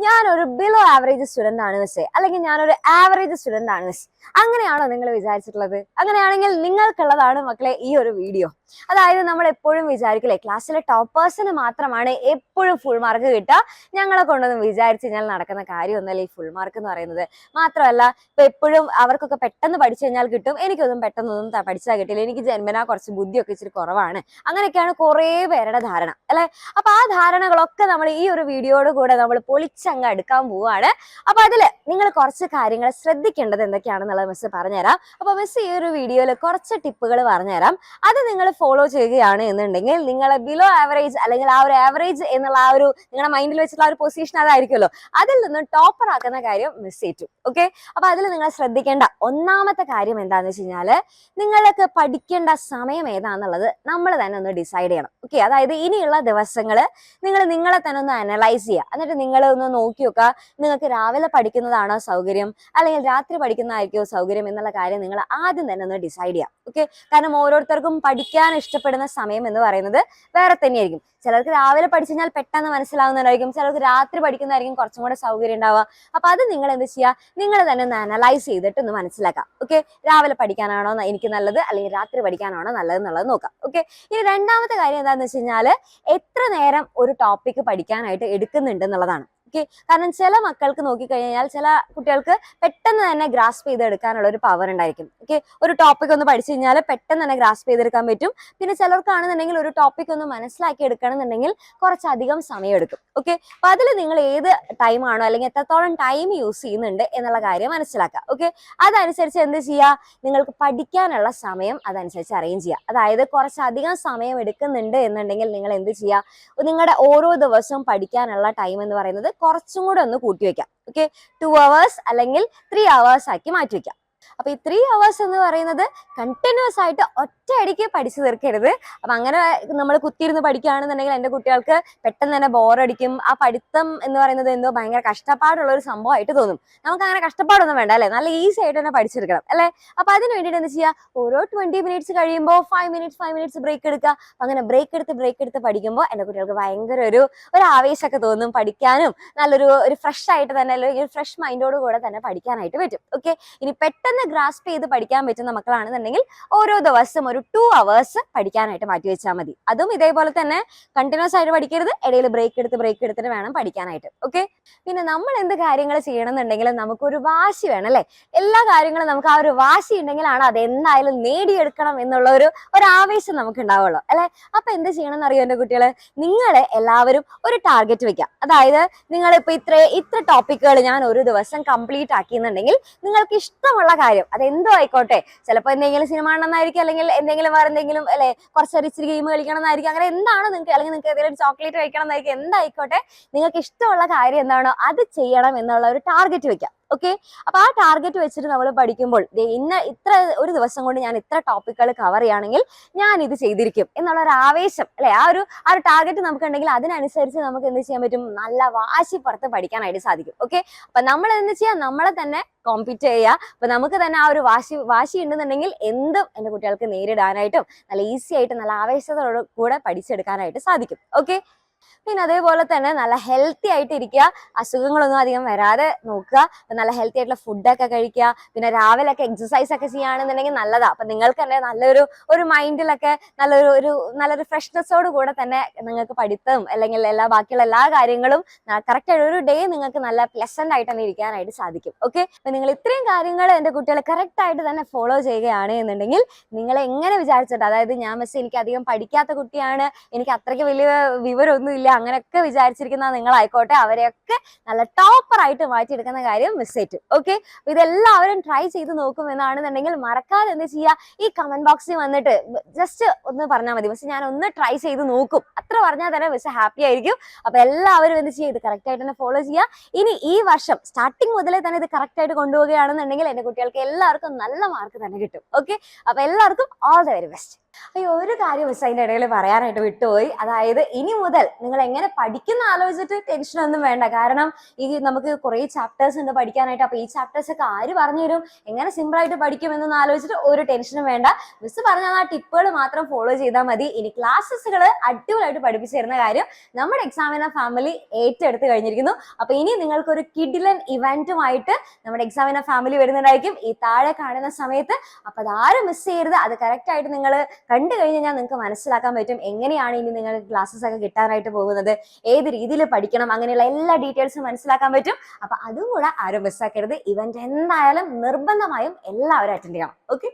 ഞാനൊരു below average student ആണ് മിസ്സേ, അല്ലെങ്കിൽ ഞാനൊരു ആവറേജ് സ്റ്റുഡന്റ് ആണ് മിസ്, അങ്ങനെയാണോ നിങ്ങൾ വിചാരിച്ചിട്ടുള്ളത്? അങ്ങനെയാണെങ്കിൽ നിങ്ങൾക്കുള്ളതാണ് മക്കളെ ഈ ഒരു വീഡിയോ. അതായത് നമ്മൾ എപ്പോഴും വിചാരിക്കില്ലേ, ക്ലാസ്സിലെ ടോപ്പേഴ്സിന് മാത്രമാണ് എപ്പോഴും ഫുൾ മാർക്ക് കിട്ടുക. ഞങ്ങളെ കൊണ്ടൊന്നും വിചാരിച്ച് കഴിഞ്ഞാൽ നടക്കുന്ന കാര്യമൊന്നുമല്ല ഈ ഫുൾ മാർക്ക് എന്ന് പറയുന്നത്. മാത്രമല്ല ഇപ്പൊ എപ്പോഴും അവർക്കൊക്കെ പെട്ടെന്ന് പഠിച്ചു കഴിഞ്ഞാൽ കിട്ടും, എനിക്കൊന്നും പെട്ടെന്നൊന്നും പഠിച്ചാൽ കിട്ടില്ല, എനിക്ക് ജന്മനാ കുറച്ച് ബുദ്ധിയൊക്കെ ഇച്ചിരി കുറവാണ്, അങ്ങനെയൊക്കെയാണ് കുറേ പേരുടെ ധാരണ അല്ലെ. അപ്പൊ ആ ധാരണകളൊക്കെ നമ്മൾ ഈ ഒരു വീഡിയോയോട് കൂടെ നമ്മൾ പൊളിച്ചങ്ങ് എടുക്കാൻ പോവാണ്. അപ്പൊ അതില് നിങ്ങൾ കുറച്ച് കാര്യങ്ങൾ ശ്രദ്ധിക്കേണ്ടത് എന്തൊക്കെയാണെന്നുള്ളത് മിസ് പറഞ്ഞുതരാം. അപ്പൊ മിസ് ഈ ഒരു വീഡിയോയിൽ കുറച്ച് ടിപ്പുകൾ പറഞ്ഞുതരാം. അത് നിങ്ങൾ ഫോളോ ചെയ്യുകയാണ് എന്നുണ്ടെങ്കിൽ നിങ്ങളെ ബിലോ ആവറേജ് അല്ലെങ്കിൽ ആ ഒരു ആവറേജ് എന്നുള്ള ആ ഒരു നിങ്ങളുടെ മൈൻഡിൽ വെച്ചിട്ടുള്ള ആ ഒരു പൊസിഷൻ അതായിരിക്കുമല്ലോ, അതിൽ നിന്ന് ടോപ്പർ ആക്കുന്ന കാര്യം മിസ് ചെയ്തു. ഓക്കെ, അപ്പൊ അതിൽ നിങ്ങൾ ശ്രദ്ധിക്കേണ്ട ഒന്നാമത്തെ കാര്യം എന്താണെന്ന് വെച്ച് കഴിഞ്ഞാല്, നിങ്ങൾക്ക് പഠിക്കേണ്ട സമയം ഏതാണെന്നുള്ളത് നമ്മൾ തന്നെ ഒന്ന് ഡിസൈഡ് ചെയ്യണം. ഓക്കെ, അതായത് ഇനിയുള്ള ദിവസങ്ങൾ നിങ്ങൾ നിങ്ങളെ തന്നെ ഒന്ന് അനലൈസ് ചെയ്യുക. എന്നിട്ട് നിങ്ങൾ ഒന്ന് നോക്കി നോക്കുക, നിങ്ങൾക്ക് രാവിലെ പഠിക്കുന്നതാണോ സൗകര്യം അല്ലെങ്കിൽ രാത്രി പഠിക്കുന്നതായിരിക്കുമോ സൗകര്യം എന്നുള്ള കാര്യം നിങ്ങൾ ആദ്യം തന്നെ ഒന്ന് ഡിസൈഡ് ചെയ്യാം. ഓക്കെ, കാരണം ഓരോരുത്തർക്കും പഠിക്കാൻ ഇഷ്ടപ്പെടുന്ന സമയം എന്ന് പറയുന്നത് വേറെ തന്നെയായിരിക്കും. ചിലർക്ക് രാവിലെ പഠിച്ചു കഴിഞ്ഞാൽ പെട്ടെന്ന് മനസ്സിലാവുന്നതായിരിക്കും, ചിലർക്ക് രാത്രി പഠിക്കുന്നതായിരിക്കും കുറച്ചും കൂടെ സൗകര്യം ഉണ്ടാവുക. അപ്പൊ അത് നിങ്ങൾ എന്ത് ചെയ്യുക, നിങ്ങൾ തന്നെ ഒന്ന് അനലൈസ് ചെയ്തിട്ട് ഒന്ന് മനസ്സിലാക്കാം. ഓക്കെ, രാവിലെ പഠിക്കാനാണോ എനിക്ക് നല്ലത് അല്ലെങ്കിൽ രാത്രി പഠിക്കാനാണോ നല്ലത് എന്നുള്ളത് നോക്കാം. ഓക്കെ, ഇനി രണ്ടാമത്തെ കാര്യം എന്താണെന്ന് വെച്ച് കഴിഞ്ഞാൽ, എത്ര നേരം ഒരു ടോപ്പിക്ക് പഠിക്കാനായിട്ട് എടുക്കുന്നുണ്ട് എന്നുള്ളതാണ്. ഓക്കെ, കാരണം ചില മക്കൾക്ക് നോക്കിക്കഴിഞ്ഞാൽ ചില കുട്ടികൾക്ക് പെട്ടെന്ന് തന്നെ ഗ്രാസ്പ് ചെയ്തെടുക്കാനുള്ള ഒരു പവർ ഉണ്ടായിരിക്കും. ഓക്കെ, ഒരു ടോപ്പിക് ഒന്ന് പഠിച്ചു കഴിഞ്ഞാൽ പെട്ടെന്ന് തന്നെ ഗ്രാസ്പ് ചെയ്തെടുക്കാൻ പറ്റും. പിന്നെ ചിലർക്കാണെന്നുണ്ടെങ്കിൽ ഒരു ടോപ്പിക് ഒന്ന് മനസ്സിലാക്കി എടുക്കണമെന്നുണ്ടെങ്കിൽ കുറച്ചധികം സമയം എടുക്കും. ഓക്കെ, അപ്പൊ അതിൽ നിങ്ങൾ ഏത് ടൈമാണോ അല്ലെങ്കിൽ എത്രത്തോളം ടൈം യൂസ് ചെയ്യുന്നുണ്ട് എന്നുള്ള കാര്യം മനസ്സിലാക്കുക. ഓക്കെ, അതനുസരിച്ച് എന്ത് ചെയ്യുക, നിങ്ങൾക്ക് പഠിക്കാനുള്ള സമയം അതനുസരിച്ച് അറേഞ്ച് ചെയ്യുക. അതായത് കുറച്ചധികം സമയം എടുക്കുന്നുണ്ട് എന്നുണ്ടെങ്കിൽ നിങ്ങൾ എന്ത് ചെയ്യുക, നിങ്ങളുടെ ഓരോ ദിവസവും പഠിക്കാനുള്ള ടൈം എന്ന് പറയുന്നത് കുറച്ചും കൂടെ ഒന്ന് കൂട്ടി വെക്കാം. ഓക്കെ, 2 hours അല്ലെങ്കിൽ 3 hours ആക്കി മാറ്റി വെക്കാം. അപ്പൊ ഈ 3 hours എന്ന് പറയുന്നത് കണ്ടിന്യൂസ് ആയിട്ട് ഒറ്റയടിക്ക് പഠിച്ചു തീർക്കരുത്. അപ്പൊ അങ്ങനെ നമ്മൾ കുത്തിയിരുന്ന് പഠിക്കുകയാണെന്നുണ്ടെങ്കിൽ എൻ്റെ കുട്ടികൾക്ക് പെട്ടെന്ന് തന്നെ ബോറടിക്കും. ആ പഠിത്തം എന്ന് പറയുന്നത് എന്തോ ഭയങ്കര കഷ്ടപ്പാടുള്ള ഒരു സംഭവമായിട്ട് തോന്നും. നമുക്ക് അങ്ങനെ കഷ്ടപ്പാടൊന്നും വേണ്ട അല്ലെ, നല്ല ഈസി ആയിട്ട് തന്നെ പഠിച്ചെടുക്കണം അല്ലെ. അപ്പൊ അതിന് വേണ്ടിയിട്ട് എന്ത് ചെയ്യുക, ഓരോ 20 minutes കഴിയുമ്പോൾ 5 minutes ബ്രേക്ക് എടുക്കുക. അങ്ങനെ ബ്രേക്ക് എടുത്ത് പഠിക്കുമ്പോൾ എൻ്റെ കുട്ടികൾക്ക് ഭയങ്കര ഒരു ആവേശമൊക്കെ തോന്നും, പഠിക്കാനും നല്ലൊരു ഫ്രഷ് ആയിട്ട് തന്നെ അല്ലെങ്കിൽ ഫ്രഷ് മൈൻഡോട് കൂടെ തന്നെ പഠിക്കാനായിട്ട് പറ്റും. ഓക്കെ, ഇനി പെട്ടെന്ന് ഗ്രാസ്പ് ചെയ്ത് പഠിക്കാൻ പറ്റുന്ന മക്കളാണെന്നുണ്ടെങ്കിൽ ഓരോ ദിവസം ഒരു 2 hours പഠിക്കാനായിട്ട് മാറ്റി വെച്ചാൽ മതി. അതും ഇതേപോലെ തന്നെ കണ്ടിന്യൂസ് ആയിട്ട് പഠിക്കരുത്, ഇടയിൽ ബ്രേക്ക് എടുത്തിട്ട് വേണം പഠിക്കാനായിട്ട്. ഓക്കെ, പിന്നെ നമ്മൾ എന്ത് കാര്യങ്ങൾ ചെയ്യണം എന്നുണ്ടെങ്കിൽ നമുക്കൊരു വാശി വേണം അല്ലെ. എല്ലാ കാര്യങ്ങളും നമുക്ക് ആ ഒരു വാശി ഉണ്ടെങ്കിലാണ് അത് എന്തായാലും നേടിയെടുക്കണം എന്നുള്ള ഒരു ആവേശം നമുക്ക് ഉണ്ടാവുള്ളൂ അല്ലെ. അപ്പൊ എന്ത് ചെയ്യണം എന്നറിയോ എൻ്റെ കുട്ടികള്, നിങ്ങളെ എല്ലാവരും ഒരു ടാർഗറ്റ് വെക്കാം. അതായത് നിങ്ങളിപ്പോ ഇത്ര ടോപ്പിക്കുകൾ ഞാൻ ഒരു ദിവസം കംപ്ലീറ്റ് ആക്കിയെന്നുണ്ടെങ്കിൽ നിങ്ങൾക്ക് ഇഷ്ടമുള്ള കാര്യം അതെന്തോ ആയിക്കോട്ടെ, ചിലപ്പോൾ എന്തെങ്കിലും സിനിമ കാണണമെന്നായിരിക്കും, അല്ലെങ്കിൽ എന്തെങ്കിലും വേറെ എന്തെങ്കിലും അല്ലെ, കുറച്ചൊരു ഇച്ചിരി ഗെയിം കളിക്കണം എന്നായിരിക്കും, അങ്ങനെ എന്താണോ നിങ്ങൾക്ക്, അല്ലെങ്കിൽ നിങ്ങൾക്ക് ഏതെങ്കിലും ചോക്ലേറ്റ് കഴിക്കണം എന്നായിരിക്കും, എന്തായിക്കോട്ടെ നിങ്ങൾക്ക് ഇഷ്ടമുള്ള കാര്യം എന്താണോ അത് ചെയ്യണം എന്നുള്ള ഒരു ടാർഗറ്റ് വെക്കാം. ഓക്കെ, അപ്പൊ ആ ടാർഗറ്റ് വെച്ചിട്ട് നമ്മൾ പഠിക്കുമ്പോൾ ഇത്ര ഒരു ദിവസം കൊണ്ട് ഞാൻ ഇത്ര ടോപ്പിക്കുകൾ കവർ ചെയ്യുകയാണെങ്കിൽ ഞാൻ ഇത് ചെയ്തിരിക്കും എന്നുള്ള ഒരു ആവേശം അല്ലെ, ആ ഒരു ടാർഗറ്റ് നമുക്ക് ഉണ്ടെങ്കിൽ അതിനനുസരിച്ച് നമുക്ക് എന്ത് ചെയ്യാൻ പറ്റും, നല്ല വാശി പുറത്ത് പഠിക്കാനായിട്ട് സാധിക്കും. ഓക്കെ, അപ്പൊ നമ്മൾ എന്ത് ചെയ്യാം, നമ്മളെ തന്നെ കോമ്പീറ്റ് ചെയ്യുക. അപ്പൊ നമുക്ക് തന്നെ ആ ഒരു വാശി ഉണ്ടെന്നുണ്ടെങ്കിൽ എന്തും എൻ്റെ കുട്ടികൾക്ക് നേരിടാനായിട്ടും നല്ല ഈസി ആയിട്ട് നല്ല ആവേശത്തോടു കൂടെ പഠിച്ചെടുക്കാനായിട്ട് സാധിക്കും. ഓക്കെ, പിന്നെ അതേപോലെ തന്നെ നല്ല ഹെൽത്തി ആയിട്ട് ഇരിക്കുക, അസുഖങ്ങളൊന്നും അധികം വരാതെ നോക്കുക, നല്ല ഹെൽത്തി ആയിട്ടുള്ള ഫുഡൊക്കെ കഴിക്കുക, പിന്നെ രാവിലെ ഒക്കെ എക്സസൈസ് ഒക്കെ ചെയ്യുകയാണെന്നുണ്ടെങ്കിൽ നല്ലതാ. അപ്പൊ നിങ്ങൾക്ക് തന്നെ നല്ലൊരു മൈൻഡിലൊക്കെ നല്ലൊരു ഫ്രഷ്നെസ്സോട് കൂടെ തന്നെ നിങ്ങൾക്ക് പഠിത്തം അല്ലെങ്കിൽ ബാക്കിയുള്ള എല്ലാ കാര്യങ്ങളും കറക്റ്റ് ആയിട്ട് ഒരു ഡേ നിങ്ങൾക്ക് നല്ല പ്ലസന്റ് ആയിട്ട് തന്നെ ഇരിക്കാനായിട്ട് സാധിക്കും. ഓക്കെ, അപ്പൊ നിങ്ങൾ ഇത്രയും കാര്യങ്ങൾ എൻ്റെ കുട്ടികളെ കറക്റ്റ് ആയിട്ട് തന്നെ ഫോളോ ചെയ്യുകയാണ് എന്നുണ്ടെങ്കിൽ നിങ്ങൾ എങ്ങനെ വിചാരിച്ചിട്ട്, അതായത് ഞാൻ മിസ് എനിക്ക് അധികം പഠിക്കാത്ത കുട്ടിയാണ്, എനിക്ക് അത്രയ്ക്ക് വലിയ വിവരമൊന്നും ഇല്ല, അങ്ങനെയൊക്കെ വിചാരിച്ചിരിക്കുന്ന നിങ്ങളായിക്കോട്ടെ, അവരെയൊക്കെ നല്ല ടോപ്പർ ആയിട്ട് മാറ്റിയെടുക്കുന്ന കാര്യം മിസ് ചെയ്തു. ഓക്കെ, ഇതെല്ലാവരും ട്രൈ ചെയ്ത് നോക്കും എന്നാണെന്നുണ്ടെങ്കിൽ മറക്കാതെ എന്ത് ചെയ്യുക, ഈ കമന്റ് ബോക്സിൽ വന്നിട്ട് ജസ്റ്റ് ഒന്ന് പറഞ്ഞാൽ മതി, മിസ് ഞാൻ ഒന്ന് ട്രൈ ചെയ്ത് നോക്കും, അത്ര പറഞ്ഞാൽ തന്നെ മിസ് ഹാപ്പി ആയിരിക്കും. അപ്പൊ എല്ലാവരും എന്ത് ചെയ്യുക, ഇത് കറക്റ്റ് ആയിട്ട് തന്നെ ഫോളോ ചെയ്യുക. ഇനി ഈ വർഷം സ്റ്റാർട്ടിങ് മുതലേ തന്നെ ഇത് കറക്റ്റ് ആയിട്ട് കൊണ്ടുപോവുകയാണെന്നുണ്ടെങ്കിൽ എൻ്റെ കുട്ടികൾക്ക് എല്ലാവർക്കും നല്ല മാർക്ക് തന്നെ കിട്ടും. ഓക്കെ, അപ്പൊ എല്ലാവർക്കും ഓൾ ദ വെരി ബെസ്റ്റ്. അയ്യോ, ഒരു കാര്യം മിസ് അതിന്റെ ഇടയിൽ പറയാനായിട്ട് വിട്ടുപോയി. അതായത് ഇനി മുതൽ നിങ്ങൾ എങ്ങനെ പഠിക്കുന്ന ആലോചിച്ചിട്ട് ടെൻഷൻ ഒന്നും വേണ്ട. കാരണം ഈ നമുക്ക് കുറെ ചാപ്റ്റേഴ്സ് ഉണ്ട് പഠിക്കാനായിട്ട്. അപ്പൊ ഈ ചാപ്റ്റേഴ്സ് ഒക്കെ ആര് പറഞ്ഞു തരും, എങ്ങനെ സിമ്പിൾ ആയിട്ട് പഠിക്കും എന്നൊന്നും ആലോചിച്ചിട്ട് ഒരു ടെൻഷനും വേണ്ട. മിസ് പറഞ്ഞ ആ ടിപ്പുകൾ മാത്രം ഫോളോ ചെയ്താൽ മതി. ഇനി ക്ലാസ്സസുകൾ അടിപൊളിയായിട്ട് പഠിപ്പിച്ചു തരുന്ന കാര്യം നമ്മുടെ എക്സാമിനർ ഫാമിലി ഏറ്റെടുത്ത് കഴിഞ്ഞിരിക്കുന്നു. അപ്പൊ ഇനി നിങ്ങൾക്ക് ഒരു കിഡിലൻ ഇവന്റുമായിട്ട് നമ്മുടെ എക്സാമിനർ ഫാമിലി വരുന്നുണ്ടായിരിക്കും ഈ താഴെ കാണുന്ന സമയത്ത്. അപ്പൊ അതാരും മിസ് ചെയ്യരുത്. അത് കറക്റ്റ് ആയിട്ട് നിങ്ങൾ കണ്ടു കഴിഞ്ഞാൽ നിങ്ങൾക്ക് മനസ്സിലാക്കാൻ പറ്റും എങ്ങനെയാണ് ഇനി നിങ്ങൾക്ക് ക്ലാസ്സസ് ഒക്കെ കിട്ടാനായിട്ട് പോകുന്നത്, ഏത് രീതിയിൽ പഠിക്കണം, അങ്ങനെയുള്ള എല്ലാ ഡീറ്റെയിൽസും മനസ്സിലാക്കാൻ പറ്റും. അപ്പൊ അതും കൂടെ ആരും മിസ്സാക്കരുത്. ഇവന്റ് എന്തായാലും നിർബന്ധമായും എല്ലാവരും അറ്റൻഡ് ചെയ്യണം. ഓക്കെ.